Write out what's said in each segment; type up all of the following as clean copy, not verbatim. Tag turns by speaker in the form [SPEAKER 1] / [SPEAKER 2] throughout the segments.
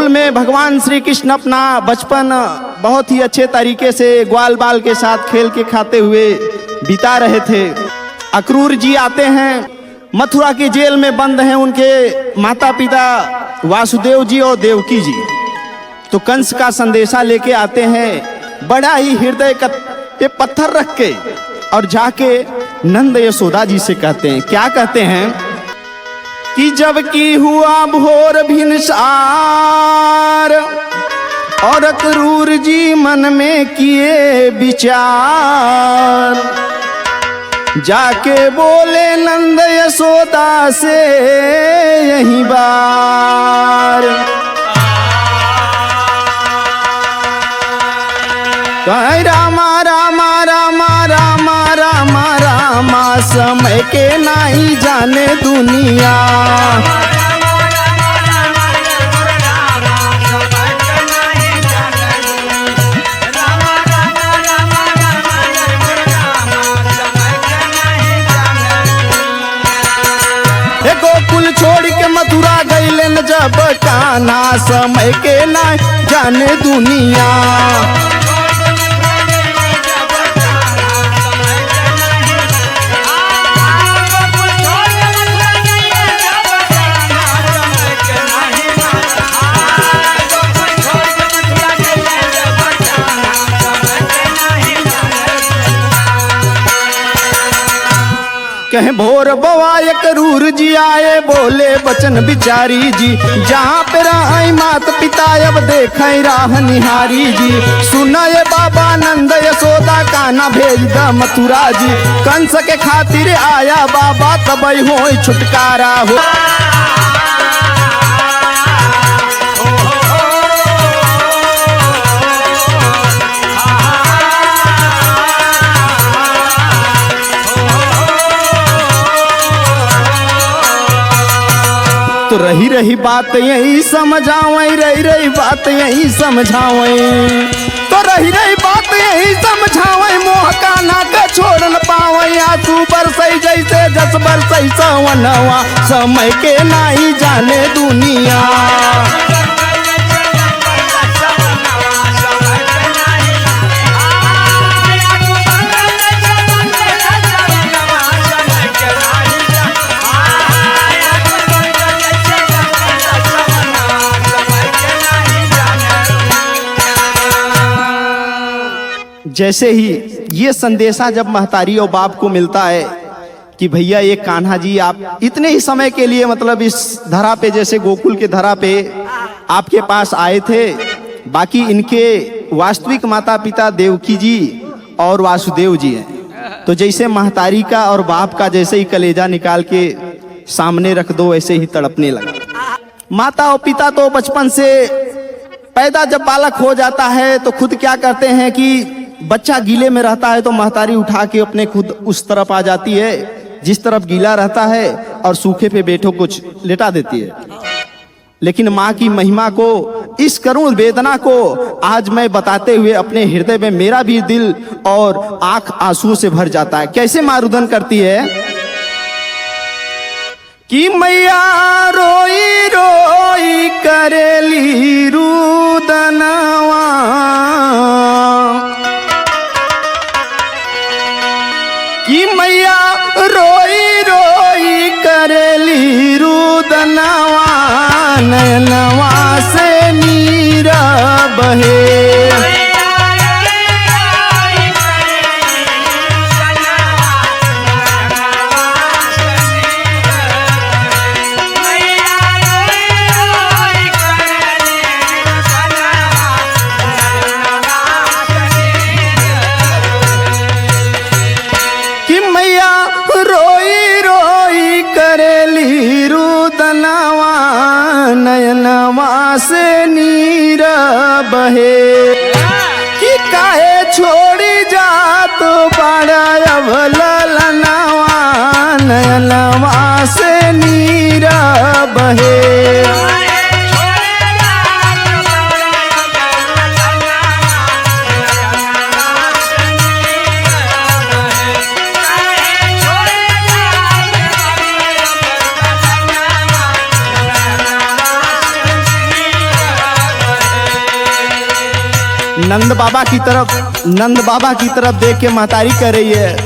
[SPEAKER 1] गोकुल में भगवान श्री कृष्ण अपना बचपन बहुत ही अच्छे तरीके से ग्वाल बाल के साथ खेल के खाते हुए बिता रहे थे। अक्रूर जी आते हैं, मथुरा की जेल में बंद हैं उनके माता पिता वासुदेव जी और देवकी जी। तो कंस का संदेशा लेके आते हैं, बड़ा ही हृदय का ये पत्थर रख के, और जाके नंद यशोदा जी से कहते हैं, क्या कहते हैं कि जब की हुआ भोर भिनसार और अक्रूर जी मन में किए विचार, जाके बोले नंद यशोदा से यही बार, कहे रामा रामा रामा रामा रामा रामा समय के नहीं जाने दुनिया, गोकुल छोड़ के मथुरा गईले न जब कान्हा, समय के नहीं जाने दुनिया। कहे भोर बवाए करूर जी आए, बोले बचन बिचारी जी, जहाँ पे रहे मात पिता अब देखे राह निहारी जी। सुनाए बाबा नंद यशोदा कान्हा भेज द मथुरा जी, कंस के खातिर आया बाबा तब हो छुटकारा हो। तो रही रही बात यही समझावे, रही रही बात यही समझावे, तो रही रही बात यही समझावे, मोह कान्हा का छोड़ न पावे, आंसू बरसई जैसे जस बरसई सवनवा, समय के नहीं जाने दुनिया। जैसे ही ये संदेशा जब महतारी और बाप को मिलता है कि भैया ये कान्हा जी आप इतने ही समय के लिए मतलब इस धरा पे, जैसे गोकुल के धरा पे आपके पास आए थे, बाकी इनके वास्तविक माता पिता देवकी जी और वासुदेव जी हैं। तो जैसे महतारी का और बाप का जैसे ही कलेजा निकाल के सामने रख दो वैसे ही तड़पने लगा। माता और पिता तो बचपन से पैदा जब बालक हो जाता है तो खुद क्या करते हैं कि बच्चा गीले में रहता है तो महतारी उठा के अपने खुद उस तरफ आ जाती है जिस तरफ गीला रहता है और सूखे पे बैठो कुछ लेटा देती है। लेकिन माँ की महिमा को, इस करुण वेदना को आज मैं बताते हुए अपने हृदय में मेरा भी दिल और आंख आंसू से भर जाता है। कैसे माँ रुदन करती है कि मैया रोई रोई करेली रुदनवा, कि मैया रोई रोई करेली रुदनवा, नयनवा से नीरा बहे। नयनवा से नीर बहे, कि काहे छोड़ी जात बाड़ा अब ललनवा, नयनवा से नीर बहे। नंद बाबा की तरफ देख के महतारी कह रही है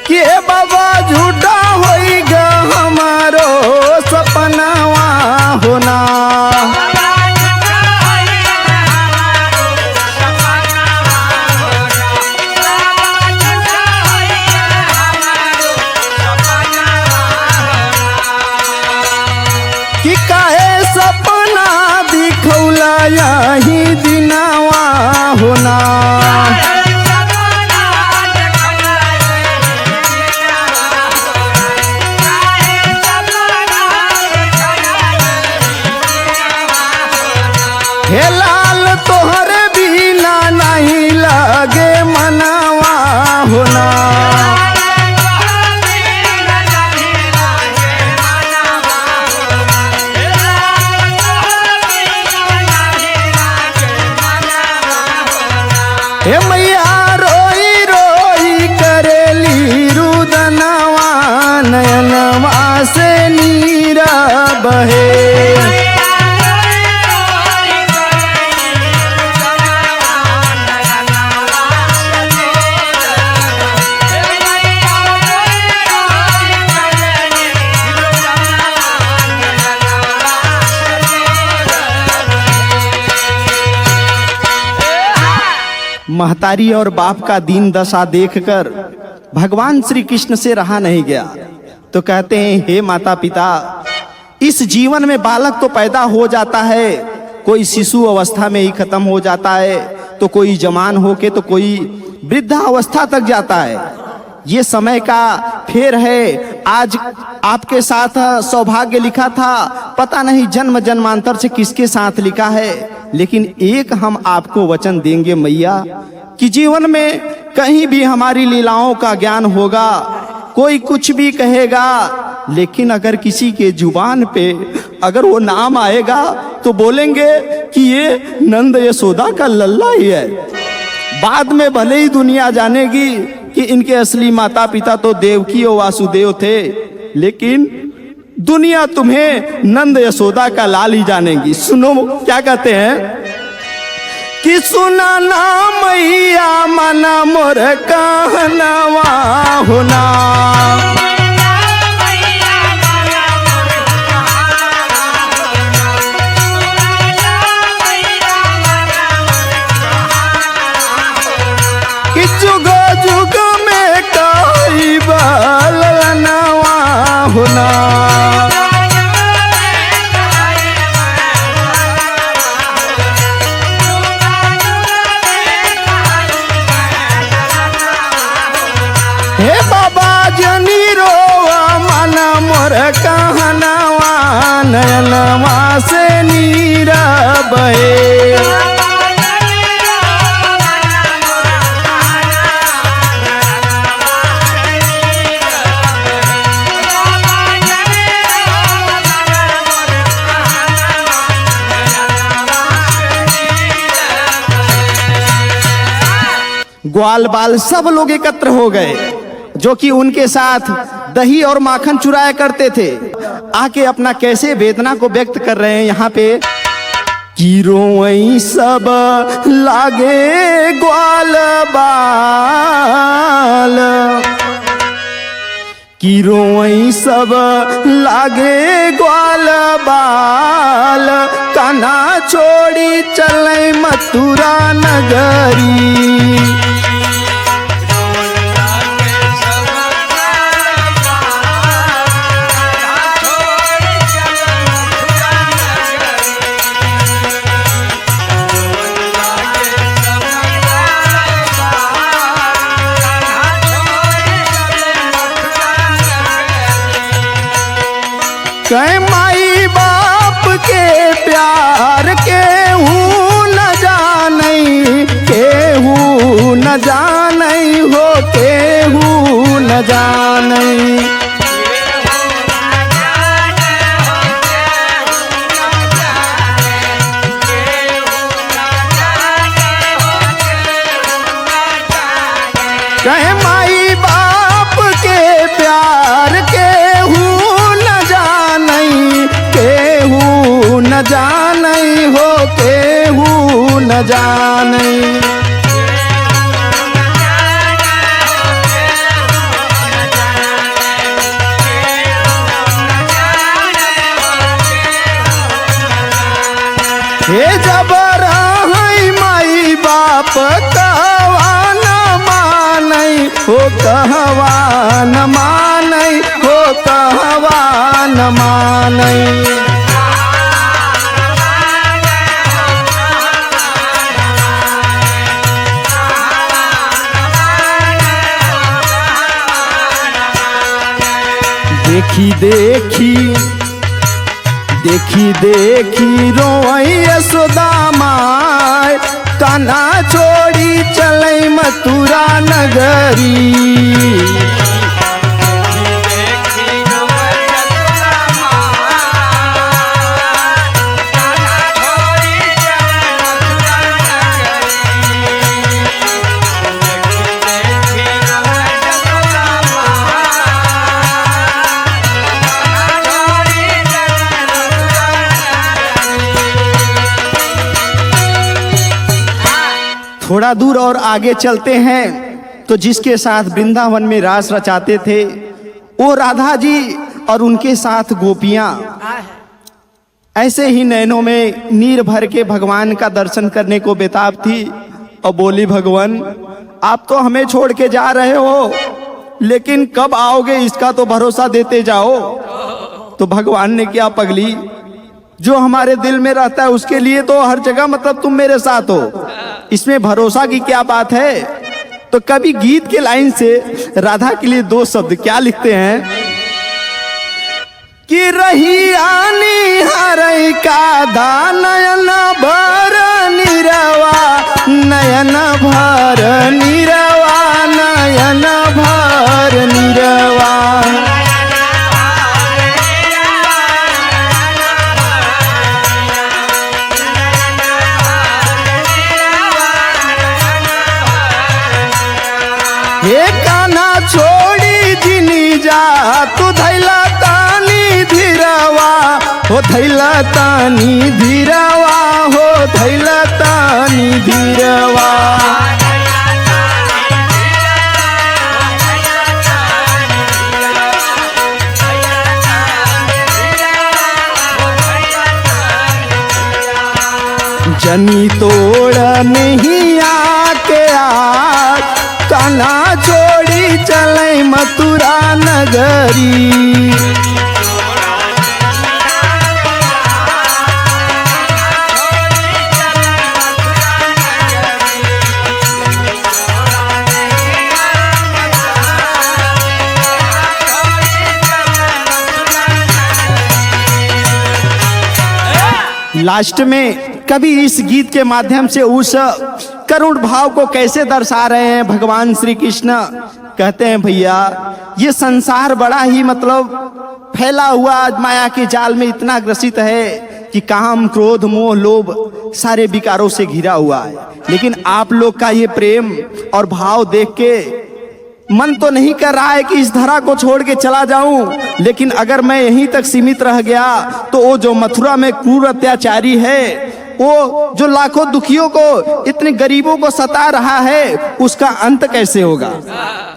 [SPEAKER 1] कि ए बाबा झूठा होई गा हमारो सपनावा होना। कि काहे सपना दिखौला यही दिनावा होना। हे लाल तोहरे बिना नहीं लगे मनावा होना। हे मैया रोई रोई करेली रुदनवा नयनवा से नीरा बहे। महतारी और बाप का दीन दशा देखकर भगवान श्री कृष्ण से रहा नहीं गया, तो कहते हैं हे माता पिता, इस जीवन में बालक तो पैदा हो जाता है, कोई शिशु अवस्था में ही खत्म हो जाता है, तो कोई जवान होके तो कोई वृद्धा अवस्था तक जाता है। ये समय का फेर है। आज आपके साथ सौभाग्य लिखा था, पता नहीं जन्म जन्मांतर से किसके साथ लिखा है, लेकिन एक हम आपको वचन देंगे मैया कि जीवन में कहीं भी हमारी लीलाओं का ज्ञान होगा, कोई कुछ भी कहेगा, लेकिन अगर किसी के जुबान पे अगर वो नाम आएगा तो बोलेंगे कि ये नंद यशोदा का लल्ला ही है। बाद में भले ही दुनिया जानेगी कि इनके असली माता पिता तो देवकी और वासुदेव थे, लेकिन दुनिया तुम्हें नंद यशोदा का लाल ही जानेगी। सुनो क्या कहते हैं कि सुना ना मैया मना मोर कहनवा होना। कि जुग जुग में कई बलनवा होना। हे बाबा जनी रोवा मना मोर कहनवा नयनवा से नीरा बहे। ग्वाल बाल सब लोग एकत्र हो गए जो कि उनके साथ दही और माखन चुराया करते थे, आके अपना कैसे वेदना को व्यक्त कर रहे हैं यहाँ पे कि रोई सब लागे ग्वाल बाल, कि रोई सब लागे ग्वाल बाल, कान्हा छोड़ी चले मथुरा नगरी। कहीं माई बाप के प्यार केहू न जानई, केहू न जानई हो, केहू न जानई। कहीं माई बाप के प्यार केहू न जानई हो, केहू न जानई। कहवा न मानई, हो कहवा न मानई। देखी देखी देखी देखी रोई यशोदा माय, कान्हा छोड़ी चलई मथुरा नगरी। थोड़ा दूर और आगे चलते हैं तो जिसके साथ वृंदावन में रास रचाते थे वो राधा जी और उनके साथ गोपियां ऐसे ही नैनों में नीर भर के भगवान का दर्शन करने को बेताब थी और बोली, भगवान आप तो हमें छोड़ के जा रहे हो, लेकिन कब आओगे इसका तो भरोसा देते जाओ। तो भगवान ने क्या, पगली जो हमारे दिल में रहता है उसके लिए तो हर जगह मतलब तुम मेरे साथ हो, इसमें भरोसा की क्या बात है। तो कभी गीत के लाइन से राधा के लिए दो शब्द क्या लिखते हैं कि रही आनी हरई का दा नयन भर निरवा, नयन भर निरवा, नयन भर निरवा। हे कान्हा छोड़ी जिनी जा, तू धैला तानी धीरवा, हो धैला तानी धीरवा, हो धैला तानी धीरवा। जनी तोड़ नहीं आके आज, कान्हा छोड़ी चले मथुरा नगरी। लास्ट में कभी इस गीत के माध्यम से उस करुण भाव को कैसे दर्शा रहे हैं भगवान श्री कृष्ण। कहते हैं भैया ये संसार बड़ा ही मतलब फैला हुआ माया के जाल में इतना ग्रसित है कि काम क्रोध मोह लोभ सारे विकारों से घिरा हुआ है, लेकिन आप लोग का ये प्रेम और भाव देख के मन तो नहीं कर रहा है कि इस धरा को छोड़ के चला जाऊं, लेकिन अगर मैं यहीं तक सीमित रह गया तो वो जो मथुरा में क्रूर अत्याचारी है, वो जो लाखों दुखियों को इतने गरीबों को सता रहा है, उसका अंत कैसे होगा।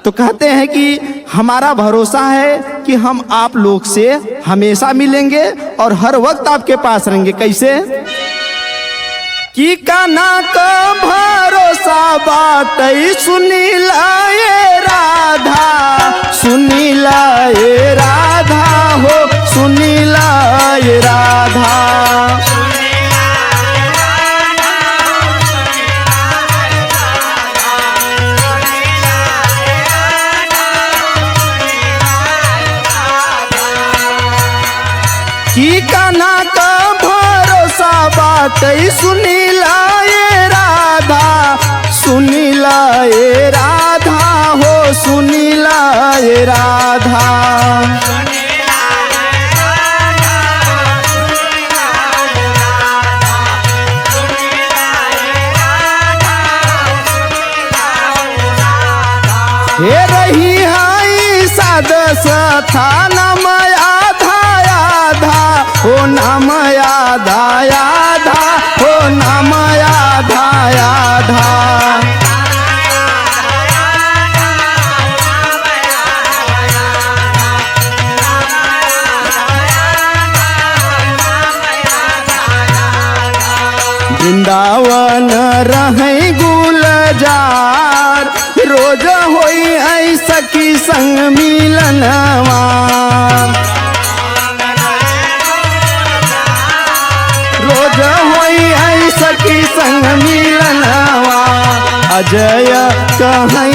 [SPEAKER 1] तो कहते हैं कि हमारा भरोसा है कि हम आप लोग से हमेशा मिलेंगे और हर वक्त आपके पास रहेंगे। कैसे कि कान्हा का भरोसा बाटई, सुनी लाए राधा, सुनी लाए राधा, हो सुनी लाए राधा। कि कान्हा का भरोसा बाटई, सुनी लाए राधा, सुनी लाए राधा, हो सुनी लाए राधा। हे रही हाई सादस था नाम आधा आधा, हो नाम आधा आधा, हो नाम आधा आधा। वृंदावन रहे गुलजार, रोज होई आई सखी संग मिलनवा, रोज होई आई सखी संग मिलनवा, अजय कहाँ